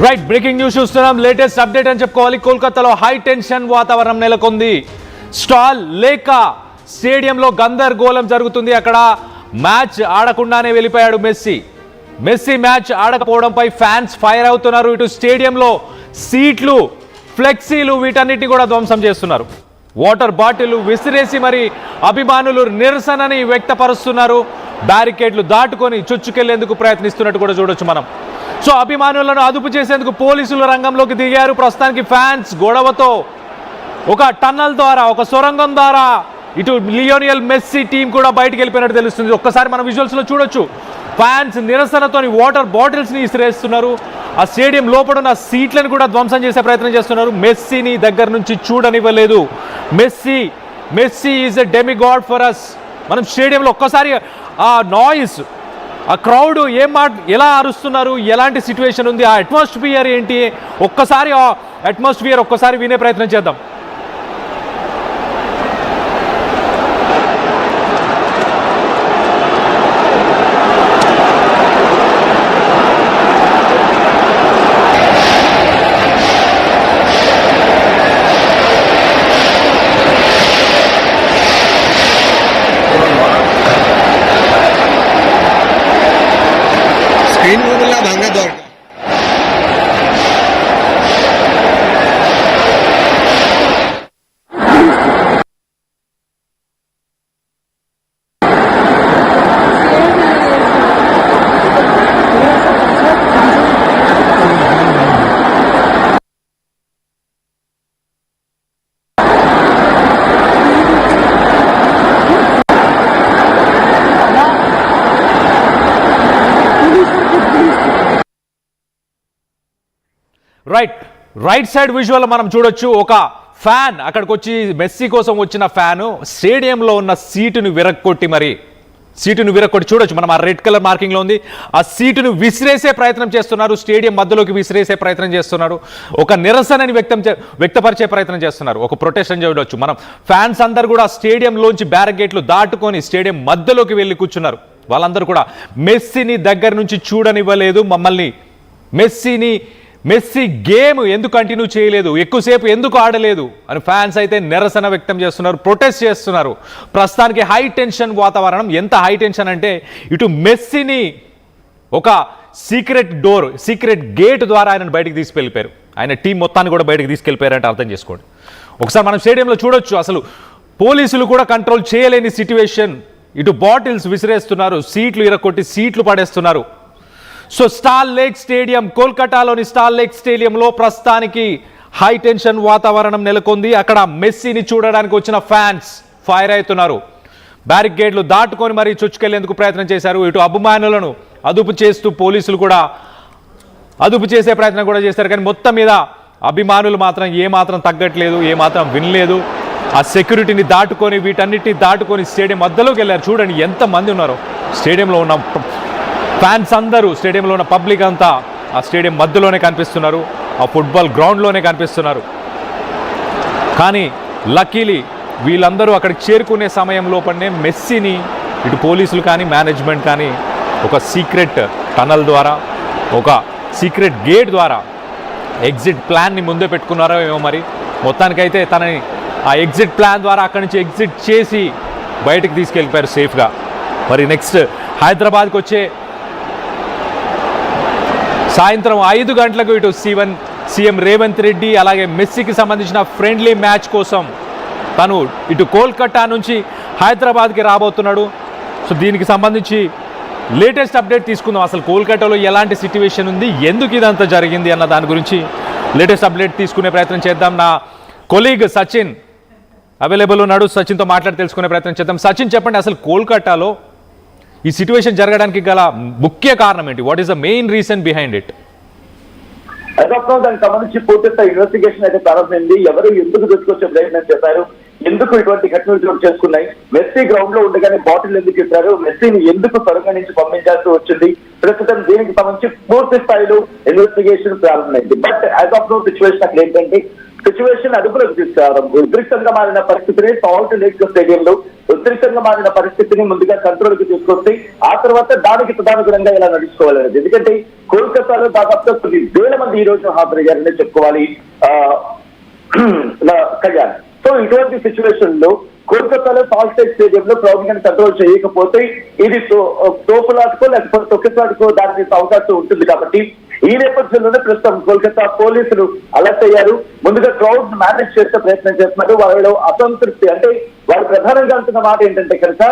Right breaking news చూస్తున్నాం. Latest update అని చెప్పుకోవాలి. కోల్కతాలో హై టెన్షన్ వాతావరణం నెలకొంది. స్టాల్ లేక స్టేడియంలో గందరగోళం జరుగుతుంది. అక్కడ మ్యాచ్ ఆడకుండానే వెళ్ళిపోయాడు మెస్సీ మ్యాచ్ ఆడకపోవడంపై ఫ్యాన్స్ ఫైర్ అవుతున్నారు. ఇటు స్టేడియంలో సీట్లు, ఫ్లెక్సీలు వీటన్నిటిని కూడా ధ్వంసం చేస్తున్నారు. వాటర్ బాటిల్ విసిరేసి మరి అభిమానులు నిరసనని వ్యక్తపరుస్తున్నారు. బ్యారికేడ్లు దాటుకొని చొచ్చుకెళ్లేందుకు ప్రయత్నిస్తున్నట్టు కూడా చూడొచ్చు మనం. సో అభిమానులను అదుపు చేసేందుకు పోలీసులు రంగంలోకి దిగారు. ప్రస్తుతానికి ఫ్యాన్స్ గొడవతో ఒక టన్నల్ ద్వారా, ఒక సొరంగం ద్వారా ఇటు లియోనియల్ మెస్సీ టీం కూడా బయటికి వెళ్ళిపోయినట్టు తెలుస్తుంది. ఒక్కసారి మనం విజువల్స్లో చూడొచ్చు. ఫ్యాన్స్ నిరసనతోని వాటర్ బాటిల్స్ని ఇసిరేస్తున్నారు. ఆ స్టేడియం లోపల ఉన్న సీట్లను కూడా ధ్వంసం చేసే ప్రయత్నం చేస్తున్నారు. మెస్సీని దగ్గర నుంచి చూడనివ్వలేదు. Messi is a demigod for us. మనం స్టేడియంలో ఒక్కసారి ఆ నాయిస్, ఆ క్రౌడ్ ఎలా అరుస్తున్నారు, ఎలాంటి సిచ్యువేషన్ ఉంది, ఆ అట్మాస్ఫియర్ ఏంటి, ఒక్కసారి ఆ అట్మాస్ఫియర్ ఒక్కసారి వినే ప్రయత్నం చేద్దాం. రైట్ సైడ్ విజువల్ మనం చూడొచ్చు. ఒక ఫ్యాన్ అక్కడికి వచ్చి మెస్సీ కోసం వచ్చిన ఫ్యాను స్టేడియంలో ఉన్న సీటును విరక్కొట్టి చూడొచ్చు మనం. ఆ రెడ్ కలర్ మార్కింగ్ లో ఉంది. ఆ సీటును విసిరేసే ప్రయత్నం చేస్తున్నారు. స్టేడియం మధ్యలోకి విసిరేసే ప్రయత్నం చేస్తున్నారు. ఒక నిరసనని వ్యక్తపరిచే ప్రయత్నం చేస్తున్నారు. ఒక ప్రొటెస్ట్ చూడొచ్చు మనం. ఫ్యాన్స్ అందరూ కూడా స్టేడియంలోంచి బ్యారికేడ్లు దాటుకొని స్టేడియం మధ్యలోకి వెళ్ళి కూర్చున్నారు. వాళ్ళందరూ కూడా మెస్సీని దగ్గర నుంచి చూడనివ్వలేదు. మమ్మల్ని మెస్సీ గేమ్ ఎందుకు కంటిన్యూ చేయలేదు, ఎక్కువసేపు ఎందుకు ఆడలేదు అని ఫ్యాన్స్ అయితే నిరసన వ్యక్తం చేస్తున్నారు, ప్రొటెస్ట్ చేస్తున్నారు. ప్రస్తుతానికి హై టెన్షన్ వాతావరణం. ఎంత హై టెన్షన్ అంటే ఇటు మెస్సీని ఒక సీక్రెట్ గేట్ ద్వారా ఆయన బయటికి తీసుకెళ్ళిపోయారు. ఆయన టీం మొత్తాన్ని కూడా బయటికి తీసుకెళ్ళిపోయారంటే అర్థం చేసుకోండి. ఒకసారి మనం స్టేడియంలో చూడొచ్చు. అసలు పోలీసులు కూడా కంట్రోల్ చేయలేని సిచ్యువేషన్. ఇటు బాటిల్స్ విసిరేస్తున్నారు, సీట్లు ఇరక్కొట్టి సీట్లు పడేస్తున్నారు. సో స్టార్ లేక్ స్టేడియం, కోల్కతాలోని స్టార్ లేక్ స్టేడియంలో ప్రస్తుతానికి హై టెన్షన్ వాతావరణం నెలకొంది. అక్కడ మెస్సీని చూడడానికి వచ్చిన ఫ్యాన్స్ ఫైర్ అవుతున్నారు. బ్యారికేడ్లు దాటుకొని మరీ చొచ్చుకెళ్లేందుకు ప్రయత్నం చేశారు. ఇటు అభిమానులను అదుపు చేస్తూ పోలీసులు కూడా అదుపు చేసే ప్రయత్నం కూడా చేశారు. కానీ మొత్తం మీద అభిమానులు మాత్రం ఏమాత్రం తగ్గట్లేదు, ఏమాత్రం వినలేదు. ఆ సెక్యూరిటీని దాటుకొని వీటన్నిటిని దాటుకొని స్టేడియం మధ్యలోకి వెళ్ళారు. చూడండి ఎంతమంది ఉన్నారో. స్టేడియంలో ఉన్న ఫ్యాన్స్ అందరూ, స్టేడియంలో ఉన్న పబ్లిక్ అంతా ఆ స్టేడియం మధ్యలోనే కనిపిస్తున్నారు. ఆ ఫుట్బాల్ గ్రౌండ్లోనే కనిపిస్తున్నారు. కానీ లక్కీలీ వీళ్ళందరూ అక్కడికి చేరుకునే సమయం లోపలనే మెస్సీని ఇటు పోలీసులు కానీ మేనేజ్మెంట్ కానీ ఒక సీక్రెట్ టనల్ ద్వారా, ఒక సీక్రెట్ గేట్ ద్వారా ఎగ్జిట్ ప్లాన్ని ముందే పెట్టుకున్నారో ఏమో మరి. మొత్తానికైతే తనని ఆ ఎగ్జిట్ ప్లాన్ ద్వారా అక్కడి నుంచి ఎగ్జిట్ చేసి బయటకు తీసుకెళ్ళిపోయారు సేఫ్గా. మరి నెక్స్ట్ హైదరాబాద్కి వచ్చే సాయంత్రం 5 గంటలకు ఇటు సీఎం రేవంత్ రెడ్డి అలాగే మెస్సీకి సంబంధించిన ఫ్రెండ్లీ మ్యాచ్ కోసం తను ఇటు కోల్కతా నుంచి హైదరాబాద్కి రాబోతున్నాడు. సో దీనికి సంబంధించి లేటెస్ట్ అప్డేట్ తీసుకుందాం. అసలు కోల్కతాలో ఎలాంటి సిచ్యువేషన్ ఉంది, ఎందుకు ఇదంతా జరిగింది అన్న దాని గురించి లేటెస్ట్ అప్డేట్ తీసుకునే ప్రయత్నం చేద్దాం. నా కొలీగ్ సచిన్ అవైలబుల్ ఉన్నాడు. సచిన్తో మాట్లాడి తెలుసుకునే ప్రయత్నం చేద్దాం. సచిన్, చెప్పండి, అసలు కోల్కతాలో ఈ సిచ్యువేషన్ జరగడానికి గల ముఖ్య కారణం ఏంటి? What is the main reason behind it? దానికి సంబంధించి పూర్తిస్థాయి ఇన్వెస్టిగేషన్ అయితే ప్రారంభమైంది. ఎవరు ఎందుకు తీసుకొచ్చే ప్రయత్నం చేశారు, ఎందుకు ఇటువంటి ఘటనలు చోటు చేసుకున్నాయి, మెస్సీ గ్రౌండ్ లో ఉండగానే బాటిల్ ఎందుకు ఇచ్చారు, మెస్సీని ఎందుకు సొరంగం నుంచి పంపించాల్సి వచ్చింది, ప్రస్తుతం దీనికి సంబంధించి పూర్తి స్థాయిలో ఇన్వెస్టిగేషన్ ప్రారంభమైంది. But as of now situation అక్కడ ఏంటంటే సిచ్యువేషన్ అదుపులోకి తీసుకురావడం, ఉద్రిక్తంగా మారిన పరిస్థితిని సాల్ట్ లేక్ స్టేడియంలో ఉద్రిక్తంగా మారిన పరిస్థితిని ముందుగా కంట్రోల్ కి తీసుకొస్తే ఆ తర్వాత దానికి తదానుగుణంగా ఇలా నడుచుకోవాలనేది. ఎందుకంటే కోల్కతాలో దాదాపుగా కొన్ని వేల మంది ఈ రోజు హాజరయ్యారని చెప్పుకోవాలి కళ్యాణ్. సో ఇటువంటి సిచ్యువేషన్ లో కోల్కతాలో సాల్టేజ్ స్టేడియంలో క్రౌడ్ ని కంట్రోల్ చేయకపోతే ఇది తోపులాటకో లేకపోతే తొక్కిసాటుకో దానికి అవకాశం ఉంటుంది. కాబట్టి ఈ నేపథ్యంలోనే ప్రస్తుతం కోల్కతా పోలీసులు అలర్ట్ అయ్యారు. ముందుగా క్రౌడ్ మేనేజ్ చేసే ప్రయత్నం చేస్తున్నారు. వాళ్ళలో అసంతృప్తి అంటే వారు ప్రధానంగా అంటున్న మాట ఏంటంటే కనుక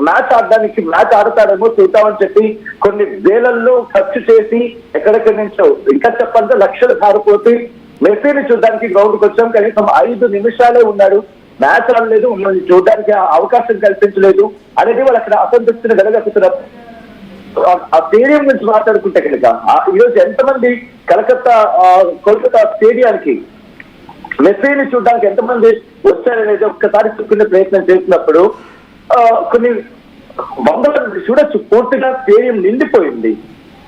మ్యాచ్ ఆడతాడేమో చూద్దామని చెప్పి కొన్ని వేలల్లో ఖర్చు చేసి ఎక్కడెక్కడి నుంచో ఇంకా చెప్పాలంటే లక్షలు సారిపోతే మెస్సీని చూడడానికి గ్రౌండ్కి వచ్చాం. కనీసం 5 నిమిషాలే ఉన్నాడు, మ్యాచ్ ఆడలేదు, చూడడానికి అవకాశం కల్పించలేదు అనేది వాళ్ళు అక్కడ అసంతృప్తిని వెలగక్కుతున్నారు. ఆ స్టేడియం నుంచి మాట్లాడుకుంటే కనుక ఈరోజు ఎంతమంది కోల్కతా స్టేడియానికి మెస్సీని చూడడానికి ఎంతమంది వచ్చారనేది ఒక్కసారి చూసుకునే ప్రయత్నం చేసినప్పుడు కొన్ని వందల మంది చూడొచ్చు. పూర్తిగా స్టేడియం నిండిపోయింది.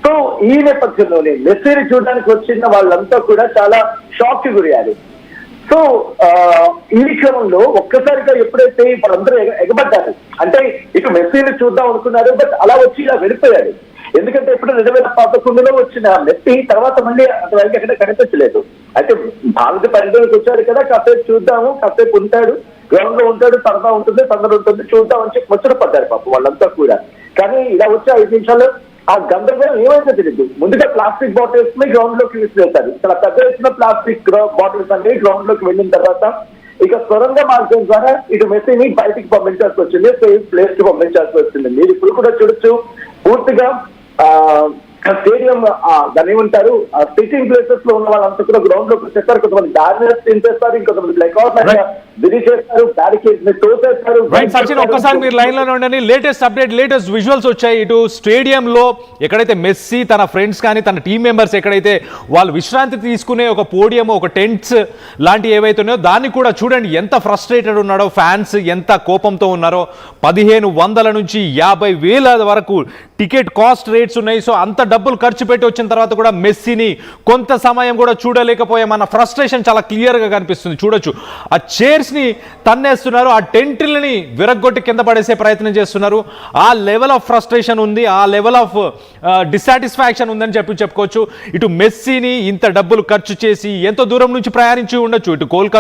సో ఈ నేపథ్యంలోనే మెస్సీని చూడడానికి వచ్చిన వాళ్ళంతా కూడా చాలా షాక్ కి గురయ్యారు. సో ఈ క్రమంలో ఒక్కసారిగా ఎప్పుడైతే వాళ్ళందరూ ఎగబడ్డారు అంటే ఇటు మెస్సీని చూద్దాం అనుకున్నారు, బట్ అలా వచ్చి ఇలా వెళ్ళిపోయారు. ఎందుకంటే ఇప్పుడు 2011లో వచ్చిన మెస్సీ తర్వాత మళ్ళీ అటువైపు ఎక్కడ కనిపించలేదు. అయితే భారత పర్యటనకు వచ్చాడు కదా, కాసేపు చూద్దాము, కాసేపు ఉంటాడు, గ్రౌండ్ లో ఉంటాడు, సరదా ఉంటుంది, తొందర ఉంటుంది, చూద్దాం అని చెప్పి ముచ్చట పడ్డారు పాపం వాళ్ళంతా కూడా. కానీ ఇలా వచ్చి 5 నిమిషాలు ఆ గందరగోళం ఏమైతే తెలియదు. ముందుగా ప్లాస్టిక్ బాటిల్స్ ని గ్రౌండ్ లోకి విసిరేస్తారు. చాలా పెద్ద ఎత్తున ప్లాస్టిక్ బాటిల్స్ అన్ని గ్రౌండ్ లోకి వెళ్ళిన తర్వాత ఇక సొరంగ మార్గం ద్వారా ఇటు మెస్సీని బయటికి పంపించాల్సి వచ్చింది, సేఫ్ ప్లేస్ కి పంపించాల్సి వచ్చింది. మీరు ఇప్పుడు కూడా చూడొచ్చు పూర్తిగా స్టేడియం దాన్ని ఏమంటారు సిట్టింగ్ ప్లేసెస్ లో ఉన్న వాళ్ళంతా కూడా గ్రౌండ్ లోకి వచ్చేస్తారు. కొంతమంది బ్యారికేడ్స్ తీసేస్తారు, ఇంకొంతమంది బ్లాక్అవుట్ చేస్తారు, బ్యారికేడ్స్ ని తోసేస్తారు. సచిన్ ఒక్కసారి మీరు లైన్ లో ఉండండి. లేటెస్ట్ అప్డేట్, లేటెస్ట్ విజువల్స్ వచ్చాయి. ఇటు స్టేడియం లో ఎక్కడైతే మెస్సీ తన ఫ్రెండ్స్ కానీ తన టీం మెంబర్స్ ఎక్కడైతే వాళ్ళు విశ్రాంతి తీసుకునే ఒక పోడియం, ఒక టెంట్స్ లాంటివి ఏవైతే ఉన్నాయో దాన్ని కూడా చూడండి ఎంత ఫ్రస్ట్రేటెడ్ ఉన్నాడో, ఫ్యాన్స్ ఎంత కోపంతో ఉన్నారో. 1500 నుంచి 50,000 వరకు టికెట్ కాస్ట్ రేట్స్ ఉన్నాయి. సో అంత డబ్బులు ఖర్చు పెట్టి వచ్చిన తర్వాత కూడా మెస్సీని కొంత సమయం కూడా చూడలేకపోయామన్న ఫ్రస్ట్రేషన్ చాలా క్లియర్గా కనిపిస్తుంది. చూడొచ్చు ఆ చైర్స్ని తన్నేస్తున్నారు, ఆ టెంట్లని విరగ్గొట్టి కింద పడేసే ప్రయత్నం చేస్తున్నారు. ఆ లెవెల్ ఆఫ్ ఫ్రస్ట్రేషన్ ఉంది, ఆ లెవెల్ ఆఫ్ డిస్సాటిస్ఫాక్షన్ ఉందని చెప్పుకోవచ్చు. ఇటు మెస్సీని ఇంత డబ్బులు ఖర్చు చేసి ఎంతో దూరం నుంచి ప్రయాణించి ఉండొచ్చు, ఇటు కోల్కతా